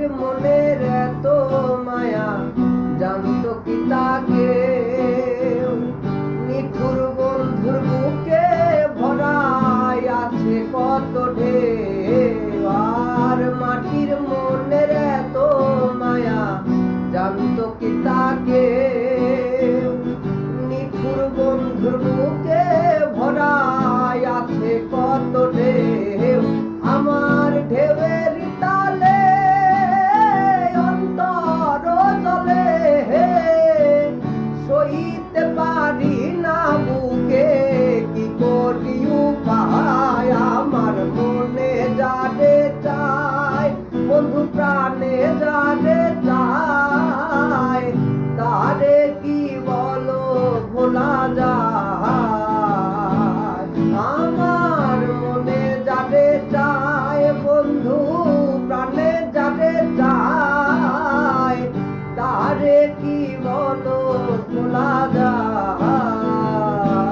মাটির মনের এত মায়া জানতো কি তাকে নিঠুর বন্ধুর বুকে ভরাই আছে কত ঢেউ আর মাটির মনের এত মায়া জানতো কি তাকে নিঠুর বন্ধুর বুকে ভরাই আছে কত ঢেউ আমার ঢেউয়ের তালে অন্তর জলে সইতে পারি না বুকে কি করি উপায় আমার মনে যারে চায় বন্ধু প্রাণে যারে চায় তারে কি বলো ভোলা যায় আমার মনে যারে চায় বন্ধু প্রাণে যারে চায় তারে কি বলো ভোলা